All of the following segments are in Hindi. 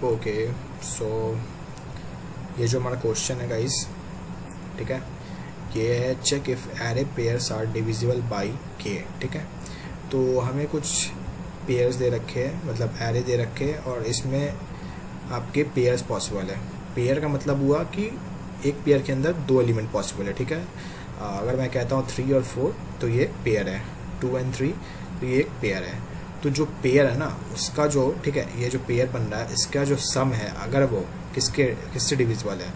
ओके, सो ये जो हमारा क्वेश्चन है गाइस, ठीक है, ये है check if array pairs are divisible by K. ठीक है, तो हमें कुछ पेयर्स दे रखे हैं, मतलब एरे दे रखे हैं, और इसमें आपके पेयर्स पॉसिबल है। पेयर का मतलब हुआ कि एक पेयर के अंदर दो एलिमेंट पॉसिबल है। ठीक है, अगर मैं कहता हूँ 3 और 4 तो ये एक पेयर है, 2 और 3 तो ये एक पेयर है। तो जो पेयर है ना उसका जो, ठीक है, ये जो पेयर बन रहा है इसका जो सम है, अगर वो किससे डिविजिबल है,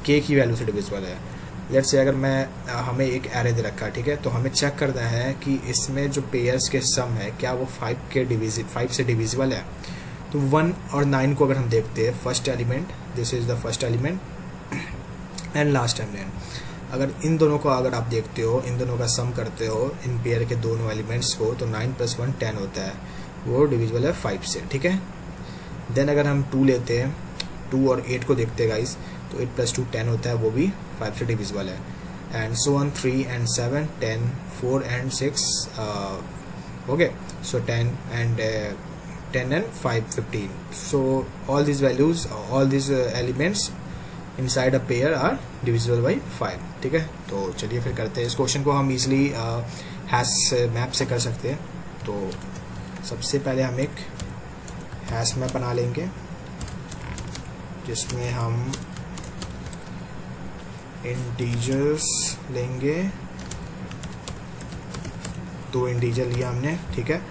के की वैल्यू से डिविजिबल है। लेट्स से अगर हमें एक एरे दे रखा है, ठीक है, तो हमें चेक करना है कि इसमें जो पेयर्स के सम है क्या वो 5 से डिविजिबल है। तो 1 और 9 को अगर हम देखते हैं, first element, this is the first element and last element, अगर इन दोनों को अगर आप देखते हो, इन दोनों का सम करते हो, इन पेयर के दोनों एलिमेंट्स को, तो 9 + 1 10 होता है, वो डिविजिबल है 5 से। ठीक है, देन अगर हम 2 लेते हैं, 2 और 8 को देखते हैं गाइस, तो 8 + 2 10 होता है, वो भी 5 से डिविजिबल है। And so on 3 and 7 10, 4 and 6 okay, so 10 and 5 15। so all these values, all these elements inside a pair are divisible by 5। ठीक है, तो चलिए फिर करते हैं इस क्वेश्चन को। हम इजीली हैश मैप से कर सकते हैं। तो सबसे पहले हम एक हैश मैप बना लेंगे जिसमें हम इंटीजर्स लेंगे, 2 इंटीजर लिया हमने। ठीक है,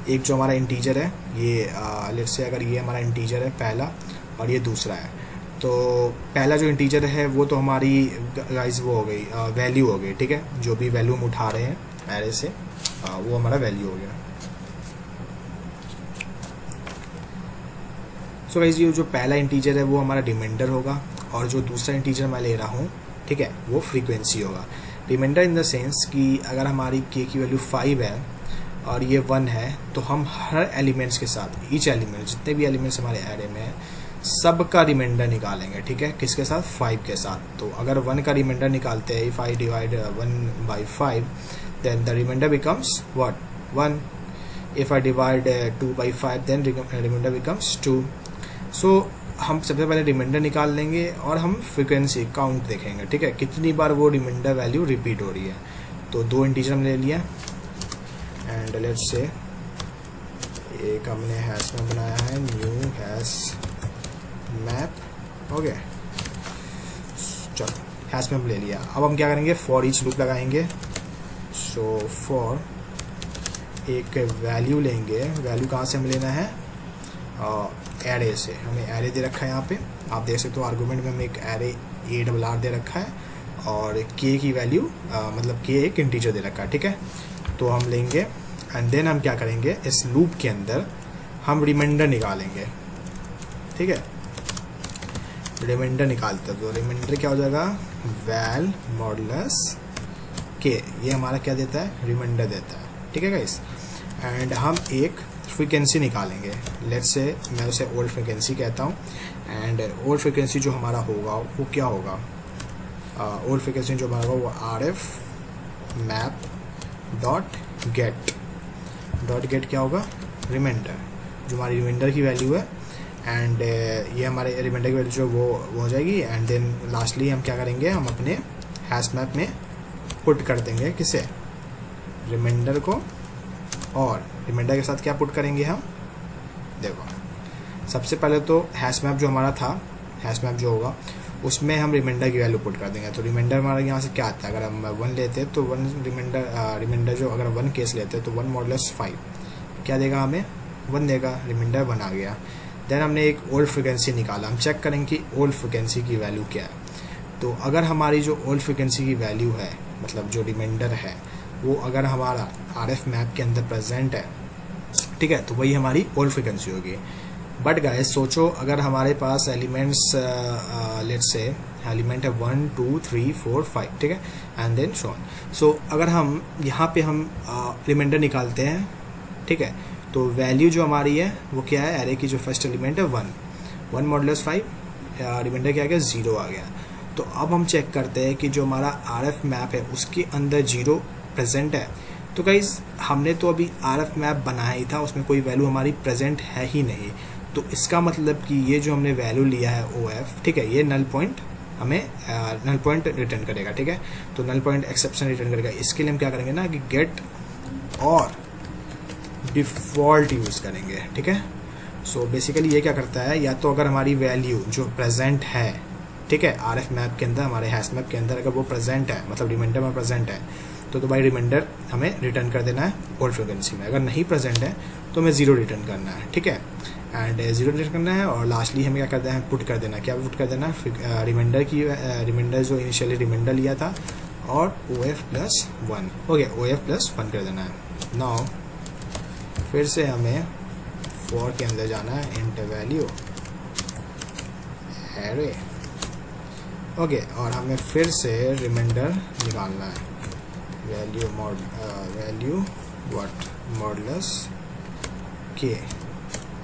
एक जो हमारा इंटीजर है ये लेट्स से अगर ये हमारा इंटीजर है पहला और ये दूसरा है, तो पहला जो इंटीजर है वो तो हमारी गाइस वो हो गई वैल्यू हो गई। ठीक है, जो भी वैल्यू हम उठा रहे हैं एरे से वो हमारा वैल्यू हो गया। सो गाइस ये जो पहला इंटीजर है वो हमारा रिमाइंडर होगा, और जो दूसरा इंटीजर मैं ले रहा हूँ, ठीक है, वो फ्रीक्वेंसी होगा। रिमाइंडर इन द सेंस कि अगर हमारी के की वैल्यू 5 है और ये 1 है, तो हम हर एलिमेंट्स के साथ, ईच एलिमेंट, जितने भी एलिमेंट्स हमारे एरे में है, सबका रिमाइंडर निकालेंगे। ठीक है, किसके साथ, 5 के साथ। तो अगर 1 का रिमाइंडर निकालते हैं, if I divide 1 by 5 then the remainder becomes what, 1। If I divide 2 by 5 then remainder becomes 2। So हम सबसे पहले रिमाइंडर निकाल लेंगे और हम फ्रीक्वेंसी काउंट देखेंगे। ठीक है, कितनी बार वो रिमाइंडर वैल्यू रिपीट हो रही है। तो 2 इंटीजर हमने ले लिया एंड लेट्स से एक हमने हैश में बनाया है, न्यू हैश मैप। ओके, चलो हैश मैप ले लिया। अब हम क्या करेंगे, फॉर ईच लूप लगाएंगे। सो फॉर एक वैल्यू लेंगे, वैल्यू कहाँ से हमें लेना है, एरे से। हमें एरे दे रखा है यहाँ पे, आप देख सकते हो आर्गूमेंट में हमें एक एरे ARR दे रखा है, और के की वैल्यू मतलब के एक इंटीजर दे रखा है। ठीक है, तो हम लेंगे एंड देन हम क्या करेंगे, इस लूप के अंदर हम रिमाइंडर निकालेंगे। ठीक है, रिमाइंडर निकालते हैं, तो रिमाइंडर क्या हो जाएगा, वैल मॉडुलस के, ये हमारा क्या देता है, रिमाइंडर देता है। ठीक है गाइस, एंड हम एक फ्रीक्वेंसी निकालेंगे। लेट्स से मैं उसे ओल्ड फ्रीक्वेंसी कहता हूँ, एंड ओल्ड फ्रीक्वेंसी जो हमारा होगा वो क्या होगा, ओल्ड फ्रीक्वेंसी जो हमारा होगा वो RF मैप डॉट गेट क्या होगा, रिमाइंडर, जो हमारी रिमाइंडर की वैल्यू है। एंड ये हमारे रिमाइंडर की वैल्यू जो वो हो जाएगी। एंड देन लास्टली हम क्या करेंगे, हम अपने हैश मैप में पुट कर देंगे, किसे, रिमाइंडर को, और रिमाइंडर के साथ क्या पुट करेंगे हम, देखो सबसे पहले तो हैश मैप जो हमारा था, हैश मैप जो होगा उसमें हम रिमाइंडर की वैल्यू पुट कर देंगे। तो रिमाइंडर हमारा यहाँ से क्या आता है, अगर हम 1 लेते हैं तो 1 रिमाइंडर जो, अगर 1 केस लेते हैं तो 1 मॉडुलस 5 क्या देगा, हमें 1 देगा, रिमाइंडर 1 आ गया। देन हमने एक ओल्ड फ्रीक्वेंसी निकाला, हम चेक करेंगे कि ओल्ड फ्रीक्वेंसी की वैल्यू क्या है। तो अगर हमारी जो ओल्ड फ्रीक्वेंसी की वैल्यू है, मतलब जो रिमाइंडर है, वो अगर हमारा RF मैप के अंदर प्रेजेंट है, ठीक है, तो वही हमारी ओल्ड फ्रीक्वेंसी होगी। बट गाइस सोचो, अगर हमारे पास एलिमेंट्स लेट्स से एलिमेंट है 1 2 3 4 5, ठीक है, एंड देन सो ऑन। सो अगर हम यहाँ पे हम रिमाइंडर निकालते हैं, ठीक है, तो वैल्यू जो हमारी है वो क्या है, एरे की जो फर्स्ट एलिमेंट है 1 मॉडुलस 5, रिमाइंडर क्या आ गया, 0 आ गया। तो अब हम चेक करते हैं कि जो हमारा RF मैप है उसके अंदर 0 प्रेजेंट है। तो गाइस हमने तो अभी RF मैप बनाया ही था, उसमें कोई वैल्यू हमारी प्रेजेंट है ही नहीं। तो इसका मतलब कि ये जो हमने वैल्यू लिया है ओ एफ, ठीक है, ये नल पॉइंट हमें नल पॉइंट रिटर्न करेगा, ठीक है। तो नल पॉइंट एक्सेप्शन रिटर्न करेगा। इसके लिए हम क्या करेंगे ना कि गेट और डिफ़ॉल्ट यूज़ करेंगे, ठीक है। सो बेसिकली ये क्या करता है, या तो अगर हमारी वैल्यू जो प्रेजेंट है, ठीक है, आर एफ मैप के अंदर, हमारे हैश मैप के अंदर अगर वो प्रेजेंट है, मतलब रिमाइंडर में प्रेजेंट है, तो भाई रिमाइंडर हमें रिटर्न कर देना है ओल्ड फ्रिक्वेंसी में। अगर नहीं प्रेजेंट है तो हमें 0 रिटर्न करना है, ठीक है, एंड 0 रिटर्न करना है। और लास्टली हमें क्या करना है, पुट कर देना। क्या पुट कर देना, रिमाइंडर की रिमाइंडर जो इनिशियली रिमाइंडर लिया था और O F plus 1, okay, O F plus 1 कर देना है। नाउ फिर से हमें फॉर के अंदर जाना है, इंट वैल्यू एरे, ओके, और हमें फिर से रिमाइंडर निकालना है, वैल्यू व्हाट मॉडुलस के।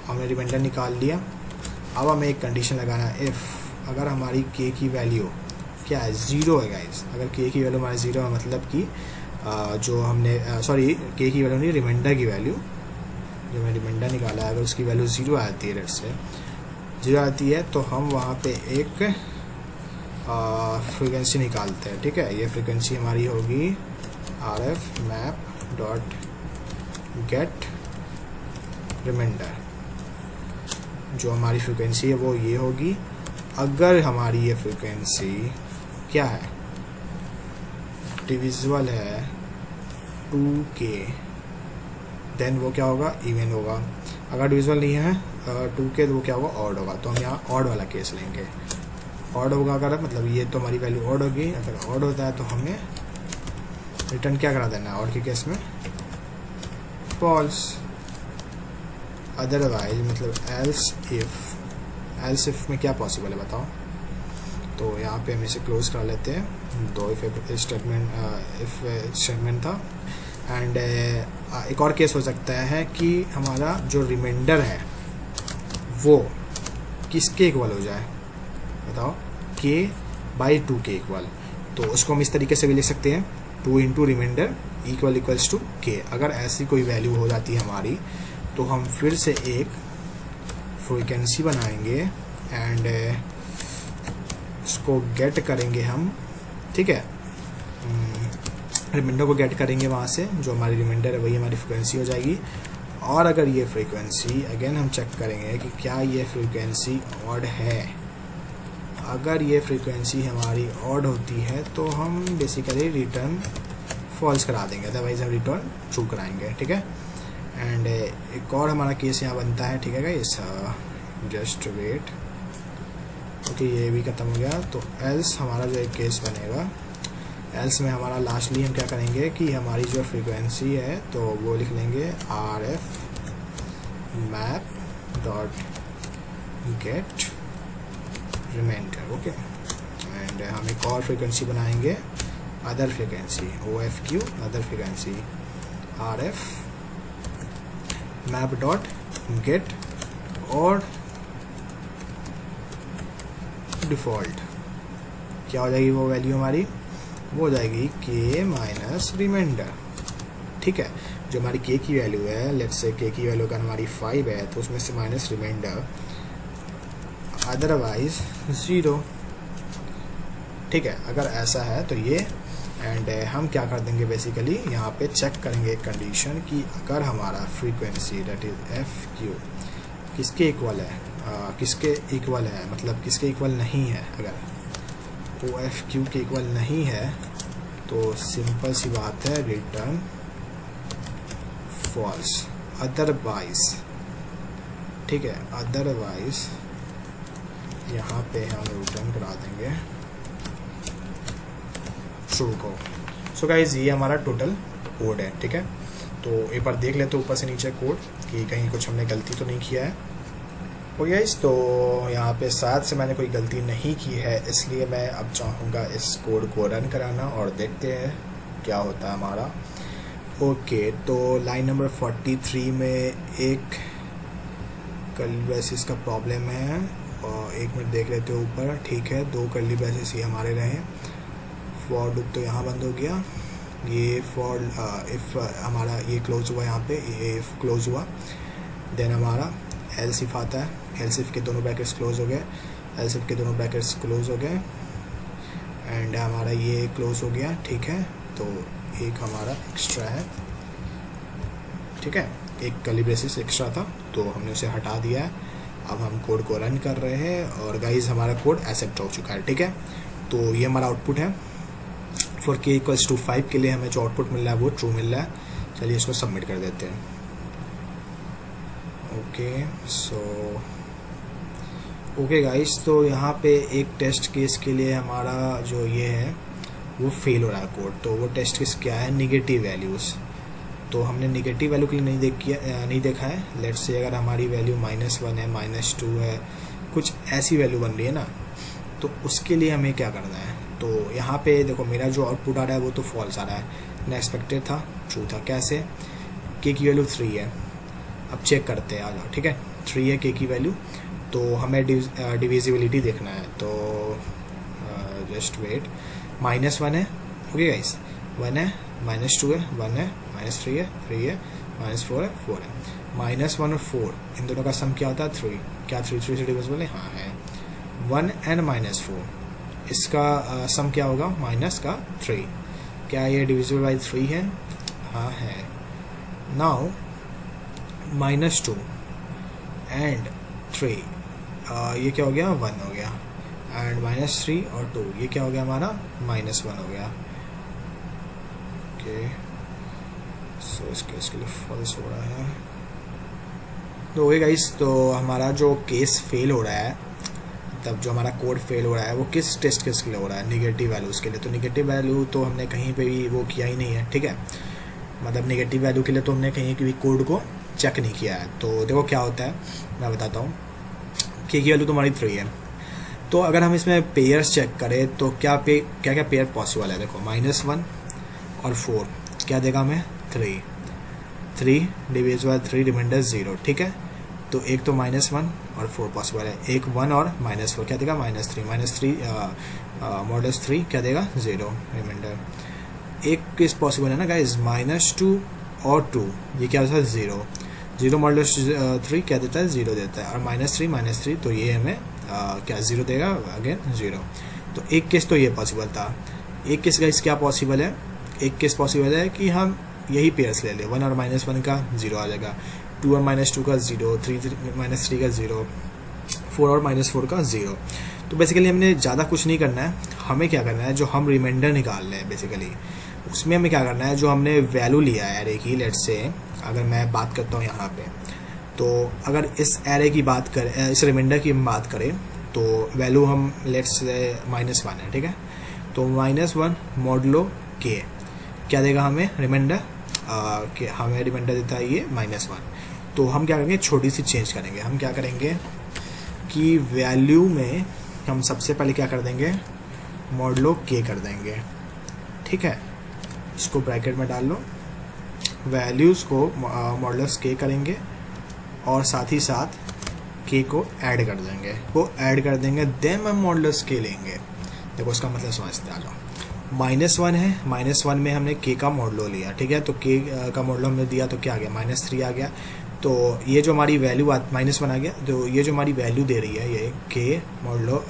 हमने रिमाइंडर निकाल लिया। अब हमें एक कंडीशन लगाना है, इफ़ अगर हमारी के की वैल्यू क्या है, 0 है गाइस। अगर के की वैल्यू हमारी 0 है, मतलब कि जो हमने सॉरी के की वैल्यू नहीं, रिमाइंडर की वैल्यू जो मैंने रिमाइंडर निकाला है, अगर उसकी वैल्यू 0 आती है, लेट से 0 आती है, तो हम वहाँ पे एक फ्रीक्वेंसी निकालते हैं, ठीक है। ये फ्रीक्वेंसी हमारी होगी R F map dot get remainder. जो हमारी फ्रीक्वेंसी है वो ये होगी। अगर हमारी ये फ्रीक्वेंसी क्या है, डिविजिबल है 2k, देन वो क्या होगा, इवन होगा। अगर डिविजिबल नहीं है 2k, तो वो क्या होगा, ऑड होगा। तो हम यहाँ ऑड वाला केस लेंगे। ऑड होगा अगर, मतलब ये तो हमारी वैल्यू ऑड होगी। अगर ऑड होता है तो हमें रिटर्न क्या करा देना है, ऑड के केस में फॉल्स। अदरवाइज मतलब एल्स इफ में क्या पॉसिबल है बताओ। तो यहाँ पे हम इसे क्लोज करा लेते हैं। दो इफ स्टेटमेंट था। एंड एक और केस हो सकता है कि हमारा जो रिमाइंडर है वो किसके इक्वल हो जाए, बताओ, k/2k इक्वल। तो उसको हम इस तरीके से भी लिख सकते हैं, 2 into remainder equals to k। अगर ऐसी कोई वैल्यू हो जाती है हमारी, तो हम फिर से एक फ्रीक्वेंसी बनाएंगे एंड उसको गेट करेंगे हम, ठीक है, रिमाइंडर को गेट करेंगे वहाँ से। जो हमारी रिमाइंडर है वही हमारी फ्रीक्वेंसी हो जाएगी। और अगर ये फ्रीक्वेंसी अगेन हम चेक करेंगे कि क्या ये फ्रीक्वेंसी ऑड है। अगर ये फ्रीक्वेंसी हमारी ऑड होती है तो हम बेसिकली रिटर्न फॉल्स करा देंगे, अदरवाइज हम रिटर्न ट्रू कराएंगे, ठीक है। एंड एक और हमारा केस यहाँ बनता है, ठीक है गाइस, जस्ट वेट, ओके, ये भी ख़त्म हो गया। तो एल्स हमारा जो एक केस बनेगा, एल्स में हमारा लास्टली हम क्या करेंगे कि हमारी जो फ्रीक्वेंसी है तो वो लिख लेंगे R F map dot get remainder, okay. And हम एक और फ्रीक्वेंसी बनाएंगे, other frequency O F Q, other frequency R F map dot get or default. क्या हो जाएगी वो वैल्यू हमारी, वो हो जाएगी k माइनस रिमाइंडर, ठीक है। जो हमारी k की वैल्यू है, लेट्स से k की वैल्यू अगर हमारी 5 है तो उसमें से माइनस रिमाइंडर, अदरवाइज 0, ठीक है। अगर ऐसा है तो ये, एंड हम क्या कर देंगे बेसिकली यहाँ पे चेक करेंगे एक कंडीशन कि अगर हमारा frequency that is F Q किसके इक्वल है, किसके इक्वल है, मतलब किसके इक्वल नहीं है। अगर ओ एफ क्यू के इक्वल नहीं है तो सिंपल सी बात है, रिटर्न फॉल्स। अदरवाइज, ठीक है, अदरवाइज यहाँ पे हम रिटर्न करा देंगे ट्रू को। सो गाइज ये हमारा टोटल कोड है, ठीक है। तो एक बार देख लेते ऊपर से नीचे कोड कि कहीं कुछ हमने गलती तो नहीं किया है। ओके गाइज, तो यहाँ पे शायद से मैंने कोई गलती नहीं की है, इसलिए मैं अब चाहूँगा इस कोड को रन कराना और देखते हैं क्या होता है हमारा। ओके, तो लाइन नंबर 43 में एक कर्ली ब्रेसेस का प्रॉब्लम है, और एक मिनट देख लेते हो ऊपर, ठीक है। 2 कर्ली ब्रेसेस ही हमारे रहे। फॉर लूप तो यहाँ बंद हो गया। ये फॉर इफ़ हमारा ये क्लोज हुआ, यहाँ पे ये इफ क्लोज हुआ, देन हमारा एल्स इफ आता है, एल्स इफ के दोनों ब्रैकेट्स क्लोज हो गए, एल्स इफ के दोनों ब्रैकेट्स क्लोज हो गए एंड हमारा ये क्लोज हो गया, ठीक है। तो एक हमारा एक्स्ट्रा है, ठीक है, एक कर्ली ब्रेसेस एक्स्ट्रा था तो हमने उसे हटा दिया है। अब हम कोड को रन कर रहे हैं और गाइज हमारा कोड एक्सेप्ट हो चुका है, ठीक है। तो ये हमारा आउटपुट है। फॉर k इक्वल्स टू 5 के लिए हमें जो आउटपुट मिल रहा है वो ट्रू मिल रहा है। चलिए इसको सबमिट कर देते हैं। ओके गाइस, तो यहाँ पे एक टेस्ट केस के लिए हमारा जो ये है वो फेल हो रहा है कोड। तो वो टेस्ट केस क्या है, निगेटिव वैल्यूज़। तो हमने निगेटिव वैल्यू के लिए नहीं देखा है। लेट्स से अगर हमारी वैल्यू -1 है, -2 है, कुछ ऐसी वैल्यू बन रही है ना, तो उसके लिए हमें क्या करना है। तो यहाँ पे देखो मेरा जो आउटपुट आ रहा है वो तो फॉल्स आ रहा है, ना एक्सपेक्टेड था, ट्रू था। कैसे, k की वैल्यू 3 है। अब चेक करते हैं, आ जाओ, ठीक है। 3 है k की वैल्यू, तो हमें डिविजिबिलिटी देखना है। तो जस्ट वेट, -1 है, ओके गाइस, 1 है, -2 है, 1 है, -3 है, 3 है, -4 है, 4 है। -1 और 4 इन दोनों का सम क्या होता है, 3। क्या 3 से डिविजिबल है? हाँ है। 1 एंड -4 इसका सम क्या होगा, माइनस का 3। क्या ये डिविजिबल बाई 3 है? हाँ है। नाउ -2 एंड 3 ये क्या हो गया, 1 हो गया। एंड -3 और 2 ये क्या हो गया हमारा, -1 हो गया। ओके, सो इसके लिए फॉल्स हो रहा है। तो ओके गाइस, तो हमारा जो केस फेल हो रहा है, तब जो हमारा कोड फेल हो रहा है वो किस टेस्ट केस के लिए हो रहा है, निगेटिव वैल्यूज़ के लिए। तो निगेटिव वैल्यू तो हमने कहीं पे भी वो किया ही नहीं है, ठीक है। मतलब निगेटिव वैल्यू के लिए तो हमने कहीं भी कोड को चेक नहीं किया है। तो देखो क्या होता है, मैं बताता हूँ। k की वैल्यू तुम्हारी 3 है, तो अगर हम इसमें पेयर्स चेक करें तो क्या क्या पेयर पॉसिबल है। देखो -1 और 4 क्या देगा हमें, 3 डिवाइड बाय 3 रिमाइंडर 0, ठीक है। तो एक तो -1 और 4 पॉसिबल है, एक 1 और -4 क्या देगा, -3 मॉडल्स 3 क्या देगा, 0 रिमाइंडर। एक केस पॉसिबल है ना गाइज, -2 और 2 ये क्या होता है, 0 मॉडल्स 3 क्या देता है, 0 देता है। और -3 तो ये हमें क्या 0 देगा, अगेन 0। तो एक केस तो ये पॉसिबल था। एक केस गाइज क्या पॉसिबल है, एक केस पॉसिबल है कि हम यही पेयर्स ले लें, 1 और -1 का 0 आ जाएगा, 2 और -2 का 0, 3 -3 का 0, 4 और -4 का 0। तो बेसिकली हमने ज़्यादा कुछ नहीं करना है। हमें क्या करना है, जो हम रिमाइंडर निकाल रहे हैं बेसिकली उसमें हमें क्या करना है, जो हमने वैल्यू लिया है एरे की। लेट्स से अगर मैं बात करता हूँ यहाँ पे, तो अगर इस एरे की बात करें, इस रिमाइंडर की हम बात करें, तो वैल्यू हम लेट्स से -1 है, ठीक है। तो -1 मॉडलो k क्या देगा हमें, रिमाइंडर कि हमें रिमाइंडर देता है ये -1। तो हम क्या करेंगे, छोटी सी चेंज करेंगे। हम क्या करेंगे कि वैल्यू में हम सबसे पहले क्या कर देंगे, मॉडलो k कर देंगे, ठीक है। इसको ब्रैकेट में डाल लो, वैल्यूज़ को मॉडल्स k करेंगे और साथ ही साथ k को ऐड कर देंगे, देन हम मॉडल्स k लेंगे। देखो इसका मतलब समझते आ जाओ। -1 है, -1 में हमने k का मॉडलो लिया, ठीक है। तो k का मॉडलो हमने दिया तो क्या आ गया, -3 आ गया। तो ये जो हमारी वैल्यू -1 आ गया, तो ये जो हमारी वैल्यू दे रही है ये k मॉडलो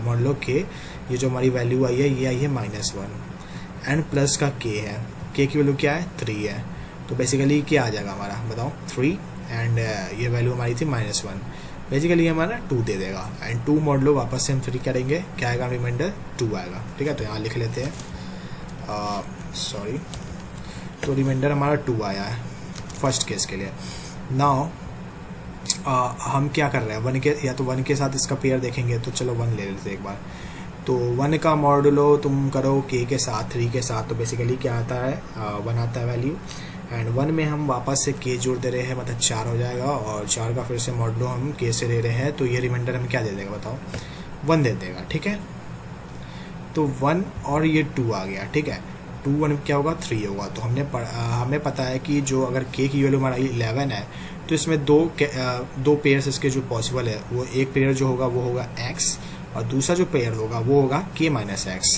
मॉडलो k, ये जो हमारी वैल्यू आई है ये आई है -1 एंड प्लस का k है। k की वैल्यू क्या है, 3 है। तो बेसिकली क्या आ जाएगा हमारा, बताओ, 3 एंड ये वैल्यू हमारी थी -1, बेसिकली हमारा 2 दे देगा। एंड 2 मॉडलो वापस से हम 3 करेंगे, क्या आएगा, रिमाइंडर 2 आएगा, ठीक है। तो यहाँ लिख लेते हैं, तो रिमाइंडर हमारा 2 आया है फर्स्ट केस के लिए। नाउ हम क्या कर रहे हैं, 1 के या तो 1 के साथ इसका पेयर देखेंगे, तो चलो 1 ले लेते हैं एक बार। तो 1 का मॉडलो तुम करो k के साथ, 3 के साथ, तो बेसिकली क्या आता है, 1 आता है वैल्यू। एंड 1 में हम वापस से k जोड़ दे रहे हैं, मतलब 4 हो जाएगा। और 4 का फिर से मॉडलो हम k से ले रहे हैं, तो ये रिमाइंडर हमें क्या दे देगा, बताओ, 1 दे देगा, ठीक है। तो 1 और ये 2 आ गया, ठीक है। 2 1 क्या होगा, 3 होगा। तो हमें पता है कि जो अगर k की वैल्यू हमारा 11 है, तो इसमें दो पेयर्स इसके जो पॉसिबल है, वो एक पेयर जो होगा वो होगा x, और दूसरा जो पेयर होगा वो होगा k - x,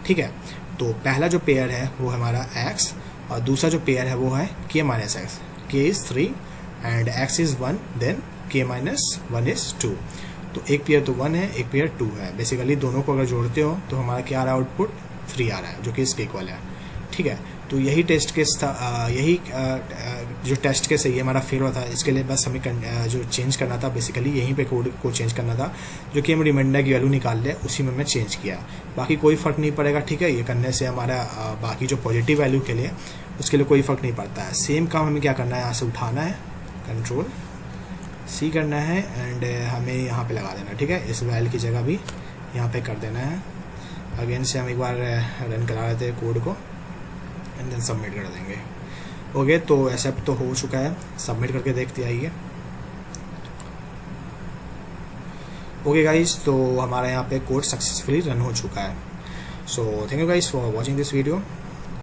ठीक है। तो पहला जो पेयर है वो हमारा x, और दूसरा जो पेयर है वो है k - x। k is 3 and x is 1 then k minus 1 is 2। तो एक पेयर तो 1 है, एक पेयर 2 है। बेसिकली दोनों को अगर जोड़ते हो तो हमारा क्या आ रहा है, आउटपुट 3 आ रहा है, जो कि इसके इक्वल है। ठीक है, तो यही टेस्ट केस था, यही जो टेस्ट केस है ये हमारा फेल हुआ था। इसके लिए बस हमें जो चेंज करना था बेसिकली यहीं पे कोड को चेंज करना था, जो कि हम रिमाइंडर की वैल्यू निकाल ले उसी में मैं चेंज किया। बाकी कोई फ़र्क नहीं पड़ेगा। ठीक है, ये करने से हमारा बाकी जो पॉजिटिव वैल्यू के लिए उसके लिए कोई फ़र्क नहीं पड़ता है। सेम काम हमें क्या करना है, यहाँ से उठाना है, कंट्रोल C करना है एंड हमें यहाँ पे लगा देना। ठीक है, इस वैल की जगह भी यहाँ पे कर देना है। अगेन से हम एक बार रन करा लेते हैं कोड को एंड देन सबमिट कर देंगे। ओके, तो एक्सेप्ट तो हो चुका है, सबमिट करके देखते आइए। ओके गाइस, तो हमारा यहाँ पे कोड सक्सेसफुली रन हो चुका है। So thank you guys for watching this video.